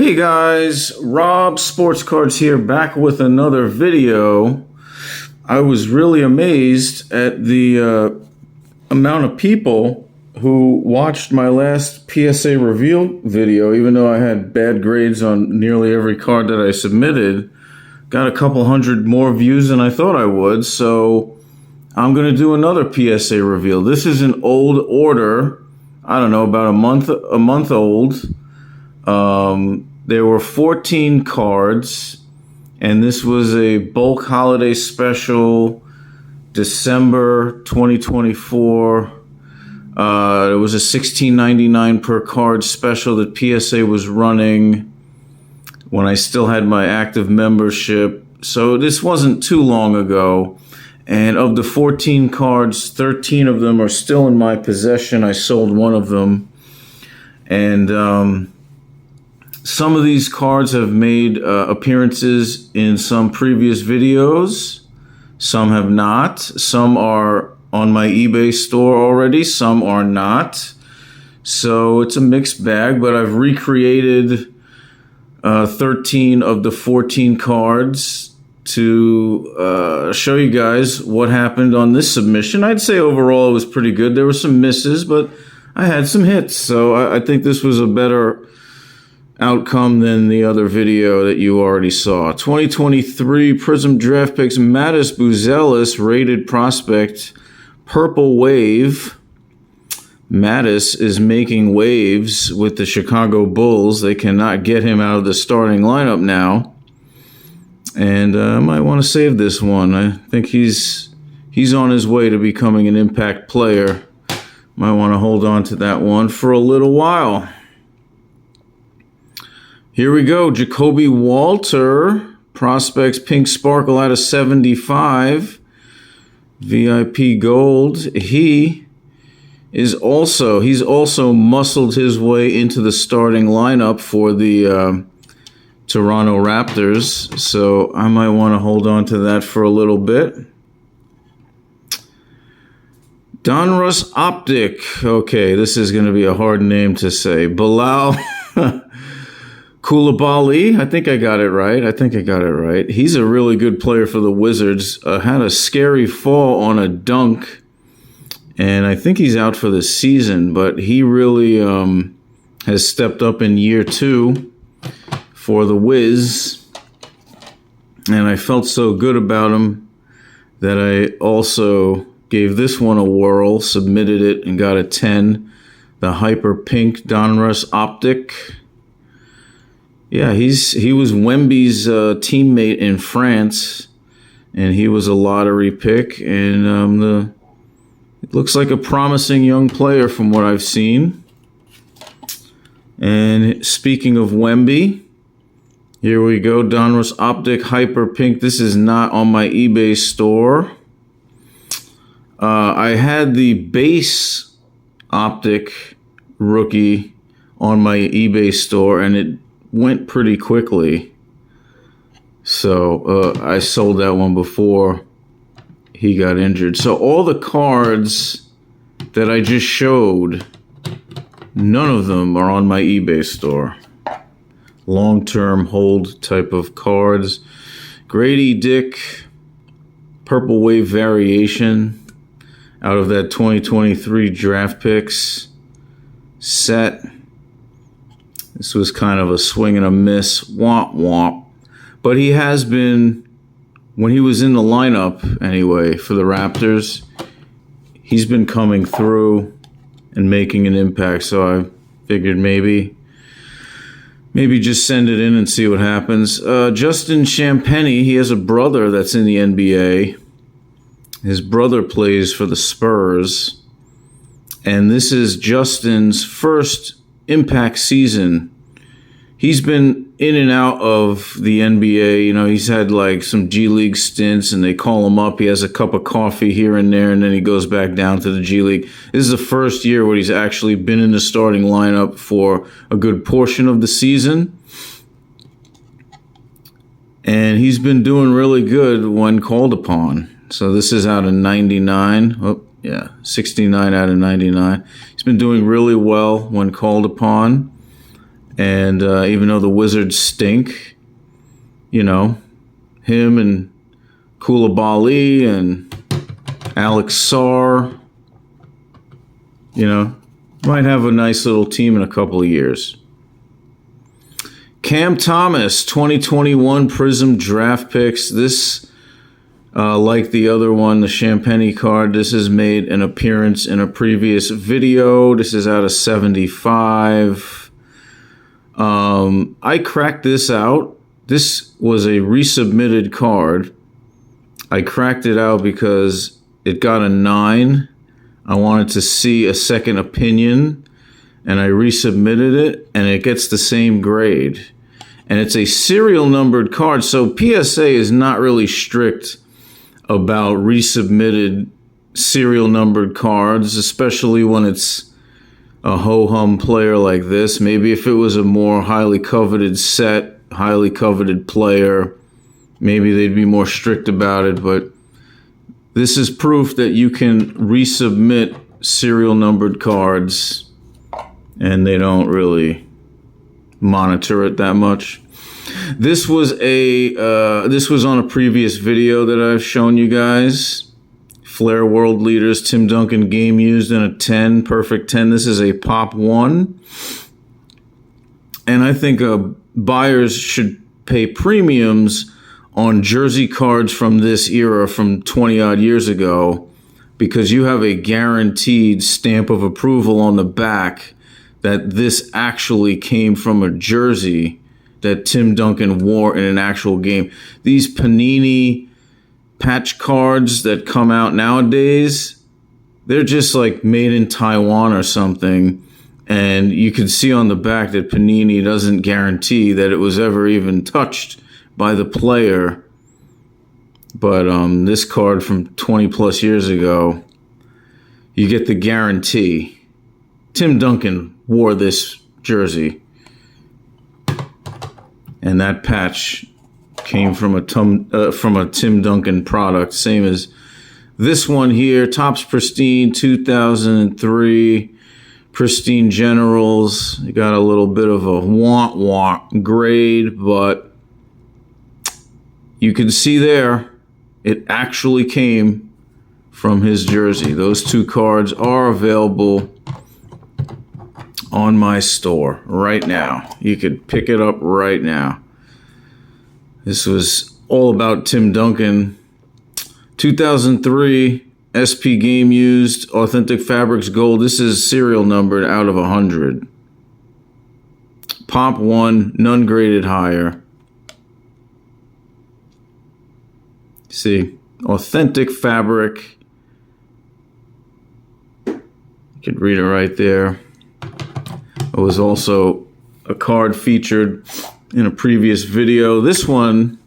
Hey guys, Rob Sports Cards here, back with another video. I was really amazed at the amount of people who watched my last PSA reveal video, even though I had bad grades on nearly every card that I submitted. Got a couple hundred more views than I thought I would, so I'm going to do another PSA reveal. This is an old order, I don't know, about a month old. There were 14 cards, and this was a bulk holiday special, December 2024. It was a $16.99 per card special that PSA was running when I still had my active membership. So this wasn't too long ago. And of the 14 cards, 13 of them are still in my possession. I sold one of them. And some of these cards have made appearances in some previous videos. Some have not. Some are on my eBay store already. Some are not. So it's a mixed bag, but I've recreated 13 of the 14 cards to show you guys what happened on this submission. I'd say overall it was pretty good. There were some misses, but I had some hits. So I think this was a better outcome than the other video that you already saw. 2023 Prism Draft Picks Mattis Buzelis rated prospect, Purple Wave. Mattis is making waves with the Chicago Bulls. They cannot get him out of the starting lineup now. And I might want to save this one. I think he's on his way to becoming an impact player. Might want to hold on to that one for a little while. Here we go. Jacoby Walter, Prospects Pink Sparkle out of 75. VIP Gold. He's also muscled his way into the starting lineup for the Toronto Raptors. So I might want to hold on to that for a little bit. Donruss Optic. Okay, this is going to be a hard name to say. Bilal Coulibaly, I think I got it right. He's a really good player for the Wizards. Had a scary fall on a dunk, and I think he's out for the season, but he really has stepped up in year 2 for the Wiz, and I felt so good about him that I also gave this one a whirl, submitted it, and got a 10. The Hyper Pink Donruss Optic. Yeah, he was Wemby's teammate in France, and he was a lottery pick, and it looks like a promising young player from what I've seen. And speaking of Wemby, here we go, Donruss Optic Hyper Pink. This is not on my eBay store. I had the base Optic rookie on my eBay store, and it went pretty quickly. So I sold that one before he got injured. So all the cards that I just showed, none of them are on my eBay store. Long-term hold type of cards. Grady Dick, Purple Wave variation out of that 2023 draft picks set. This was kind of a swing and a miss, womp womp. But he has been, when he was in the lineup anyway for the Raptors, he's been coming through and making an impact. So I figured maybe just send it in and see what happens. Justin Champagnie, he has a brother that's in the NBA. His brother plays for the Spurs. And this is Justin's first impact season. He's been in and out of the NBA. You know, he's had like some G League stints, and they call him up. He has a cup of coffee here and there, and then he goes back down to the G League. This is the first year where he's actually been in the starting lineup for a good portion of the season. And he's been doing really good when called upon. So this is out of 99. Oh, yeah, 69 out of 99. He's been doing really well when called upon. And even though the Wizards stink, you know, him and Koulibaly and Alex Sarr, you know, might have a nice little team in a couple of years. Cam Thomas, 2021 Prism draft picks. This, like the other one, the Champagny card, this has made an appearance in a previous video. This is out of 75. I cracked this out. This was a resubmitted card. I cracked it out because it got a 9. I wanted to see a second opinion, and I resubmitted it, and it gets the same grade. And it's a serial numbered card, so PSA is not really strict about resubmitted serial numbered cards, especially when it's a ho-hum player like this. Maybe if it was a more highly coveted set, highly coveted player, maybe they'd be more strict about it, but this is proof that you can resubmit serial numbered cards and they don't really monitor it that much. This was on a previous video that I've shown you guys. Flair World Leaders, Tim Duncan game used in a 10, perfect 10. This is a pop 1. And I think buyers should pay premiums on jersey cards from this era, from 20 odd years ago, because you have a guaranteed stamp of approval on the back that this actually came from a jersey that Tim Duncan wore in an actual game. These Panini patch cards that come out nowadays, they're just like made in Taiwan or something. And you can see on the back that Panini doesn't guarantee that it was ever even touched by the player. But this card from 20 plus years ago, you get the guarantee. Tim Duncan wore this jersey, and that patch came from a Tim Duncan product, same as this one here. Topps Pristine 2003 Pristine Generals. You got a little bit of a wah grade, but you can see there it actually came from his jersey. Those two cards are available on my store right now. You could pick it up right now. This was all about Tim Duncan. 2003 SP Game Used Authentic Fabrics Gold. This is serial numbered out of 100. Pop 1, none graded higher. See, authentic fabric. You could read it right there. It was also a card featured in a previous video. This one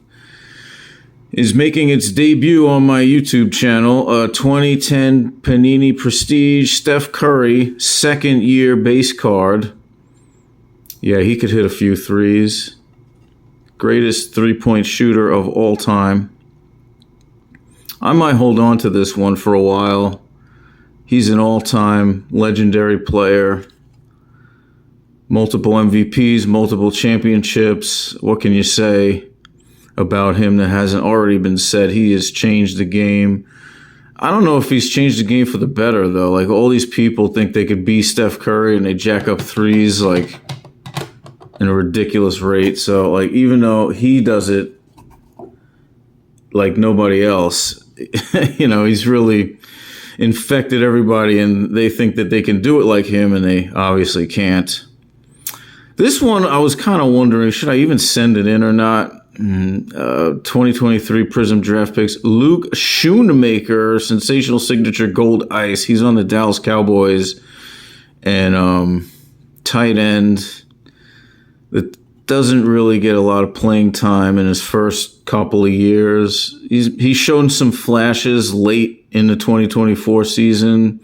is making its debut on my YouTube channel. 2010 Panini Prestige Steph Curry second year base card. Yeah, he could hit a few threes. Greatest three-point shooter of all time. I might hold on to this one for a while. He's an all-time legendary player. Multiple MVPs, multiple championships. What can you say about him that hasn't already been said? He has changed the game. I don't know if he's changed the game for the better, though. Like, all these people think they could be Steph Curry and they jack up threes, like, in a ridiculous rate. So, like, even though he does it like nobody else, you know, he's really infected everybody and they think that they can do it like him, and they obviously can't. This one, I was kind of wondering, should I even send it in or not? 2023 Prism Draft Picks. Luke Schoonmaker, sensational signature gold ice. He's on the Dallas Cowboys. And tight end that doesn't really get a lot of playing time in his first couple of years. He's shown some flashes late in the 2024 season.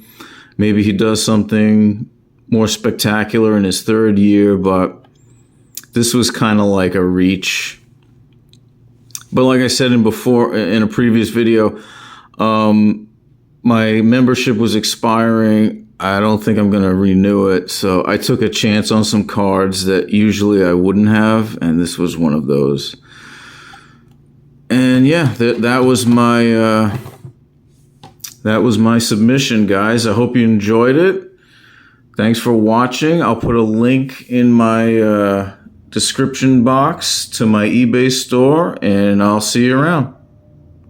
Maybe he does something more spectacular in his third year, but this was kind of like a reach. But like I said in a previous video, my membership was expiring I don't think I'm going to renew it. So I took a chance on some cards that usually I wouldn't have, and this was one of those. And yeah, that was my submission, guys. I hope you enjoyed it. Thanks for watching. I'll put a link in my description box to my eBay store, and I'll see you around.